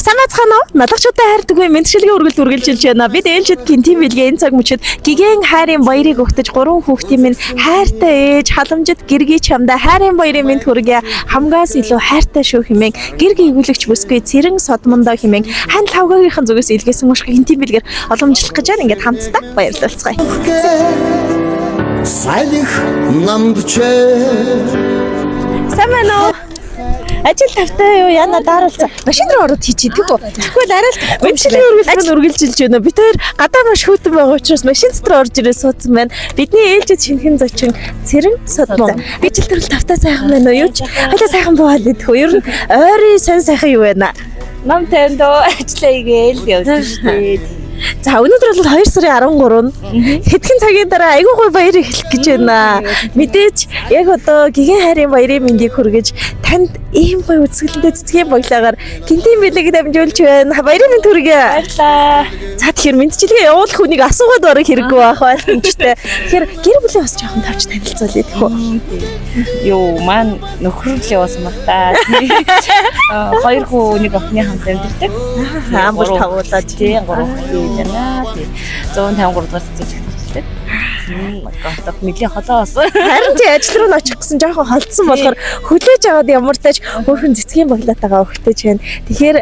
Самацхано налагчтай хайртаггүй мэдшилгийн үргэлж үргэлжилж байна. Бид ээлжид гинтийн бэлгээ энэ цаг мөчид гигэн хайрын баярыг өгтөж 3 хүүхдийн минь хайртай ээж халамжид гэргий чамда хайрын баярын минь хүргье. Хамгаас илүү хайртай шүү хэмээн гэргийн эгүүлэгч бүсгүй цэрэн содмондоо хэмээн хань лавгаагийнхан зүгээс илгээсэн мушг гинтийн бэлгээр оломжлох гэж байна. Ингээд хамтдаа баярлалцгаая. Салих намдчээ. Самано ажил тавтай юу яна даралцаа. Машин руу ороод хийчих үү? Тэгвэл арай л мэдшилгийн үргэлжилж байна. Бид хоёр гадаа маш хөтөн байгаа учраас машин дотор орж ирээ суудсан байна. Бидний ээлжид шинхэн зочин цэрэн содмон. Ажил төрөл тавтай сайхан байна уу юу ч? Хайлаа сайхан буугаад идэх үү? Ер нь ойрын сонь сайхан юу байна? Нам тэндөө ажиллаа игээл явж штэ. За өнөөдөр бол 2 сарын 13 хэдхэн цагийн дараа айгүй гоё баяр эхлэх гэж байна. Мэдээж яг одоо гигэн хайрын баярын мэндийг хүргэж танд ийм гоё үзэсгэлэнтэй цэцгийн баглагаар гинтийн бэлэг дамжуулж байна. Баярын мэнд хүргье. Баярлаа. За тэгэхээр мэдчилгээ явуулах хүнийг асуугаад орох хэрэггүй байх ойлгомжтой. Тэгэхээр гэр бүлийн бас жоохон тавч танилцуулъя гэх үү? Йоо маань нөхөр л явуулсан баг та. 2 хүү нэг охины хамт амьдэрдэг. Амбар тавуулаад тийм 3 жана 153 дугаар цэцэг хэлдэг. Магадгүй нэлийн холоо бас. Харин тий ажил руу очих гэсэн жоохон холдсон болохоор хүлээж аваад ямар тач өөрхөн цэцгийн баглаатайгаа өгтөж байна. Тэгэхээр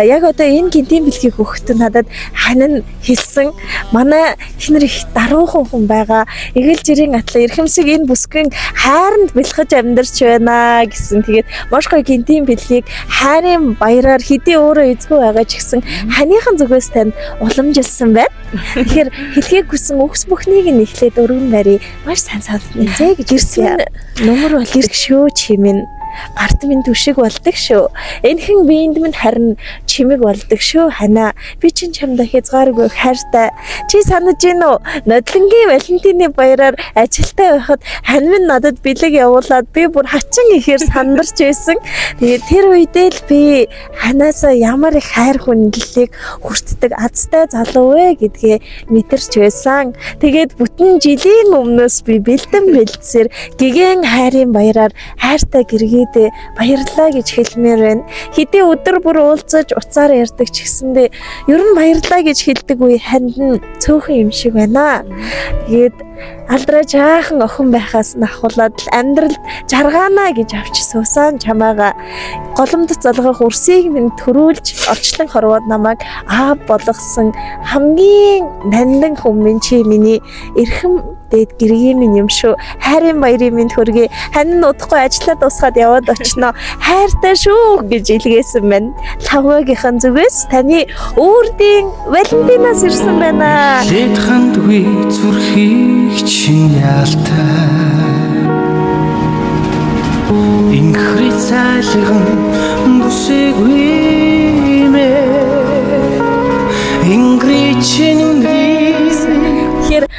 яг одоо энэ гинтийн бэлгийг өгөхтө надад ханин хэлсэн манай ихнэр их даруухан хүн байгаа. Эгээл жирийн атла эрхэмсэг энэ бүсгийн хайранд бэлхэж амьдарч байна гэсэн. Тэгээд маш гоё гинтийн бэлгийг хайрын баяраар хэдий өөрөө эзгүй байгаа ч гэсэн ханыхан зүгээс танд уламжилсан байна. Тэгэхээр хэлхийг хүсэн өгс бүхнийг нь эхлээд өргөн барий маш сайн сонсны зэ гэж ирсэн. Номер бол гэрх шүү чимэн гарт минь түшиг болдог шүү. Энхэн биеинд минь харин чимэг болдог шүү. Ханаа би чинь чамда хязгааргүй хайртай. Чи санаж гин үү? Нодлонгийн Валентины баяраар ажилтаа байхад хань минь надад бэлэг явуулаад би бүр хачин ихээр сандарч байсан. Тэгээд тэр үедээ л би ханаасаа ямар их хайр хүндлэлийг хүртдэг азтай залуу вэ гэдгээ мэдэрч байсан. Тэгээд бүтэн жилийн өмнөөс би бэлдэн бэлдсээр гигэн хайрын баяраар хайртай гэргийдээ баярлаа гэж хэлмээр байна. Хэдий өдөр бүр уулзаж уцаар ярьдаг ч гэсэндээ ер нь баярлаа гэж хэлдэг үе ханд нь цөөхөн юм шиг байна. Тэгээд алдраа жаахан охин байхаас нь ахуулаад амьдралд жаргаана гэж авч суусан чамаага голомд залгах үрсийг минь төрүүлж орчлон хорвоод намайг аав болгосон хамгийн нандин хүн минь чи миний эрхэм дээд гэргийн минь юм шүү. Хайрын баярын минь хүргэе. Хань удахгүй ажиллаад дуусгаад яваад очно. Хайртай шүү гэж илгээсэн байна. Лавгаагийнхан зүгээс таны өөрийн Валентинаас ирсэн байна. Лед хандгүй зүрхийг чин яалтай. Инхри цайлган бүсэггүй мэ. Ингри чин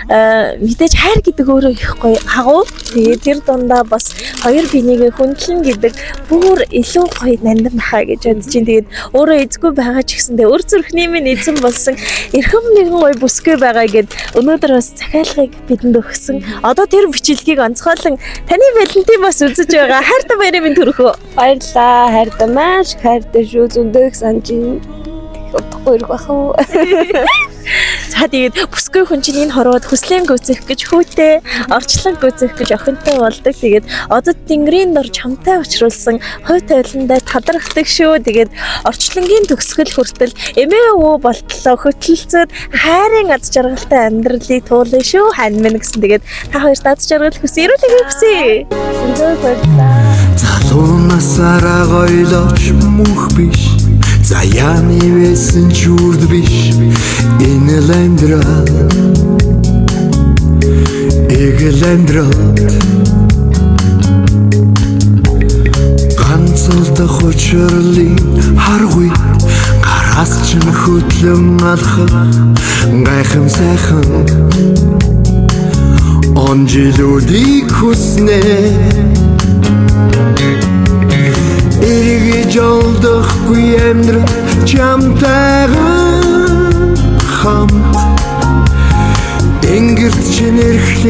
мэдээж хайр гэдэг өөрөө их гоё агуу. Тэгээд тэр дундаа бас хоёр бинийгээ хүндлэн гэдэг бүр илүү гоё нандин бахаа гэж бодож чинь. Тэгээд өөрөө эзгүй байгаа ч гэсэндээ өр зүрхний минь эзэн болсон эрхэм нэгэн гоё бүсгүй байгаа гэд өнөөдөр бас захиалгыг бидэнд өгсөн. Одоо тэр бичлэгийг онцгойлон таны Валентин бас үзэж байгаа. Хайртай баярын минь төрөхөө. Баярлаа. Хайртай маш хайртай шүү. Зөндөөг санаж удахгүй ирэх бах уу. За тэгээд бүсгүй хүн чинь энэ хорвоод хүслэн гүцэх гэж хүүтэй, орчлон гүцэх гэж охинтой болдог. Тэгээд одод тэнгэрийн дор чамтай учруулсан хувь тавиландаа талархдаг шүү. Тэгээд орчлонгийн төгсгөл хүртэл эмээ өвөө болтлоо хөтлөлцөд хайрын аз жаргалтай амьдралыг туулна шүү. Хань минь гэсэн. Тэгээд та хоёрт аз жаргал хүсье. Эрүүлэг хүсье. Зөндөө баярлаа. залуу насаараа гойлооч мөнх биш. Заяаны байсан чүрд биш. Энэ л амьдрал эгэл амьдрал ганцлдах учрлын харгүй гараас ч хөтлөн алхах гайхам сайхан он жилүүдийг хүснэ эргэж олдохгүй амьдрал чамтайгаа хамт Энгэрт чинь эрхлэх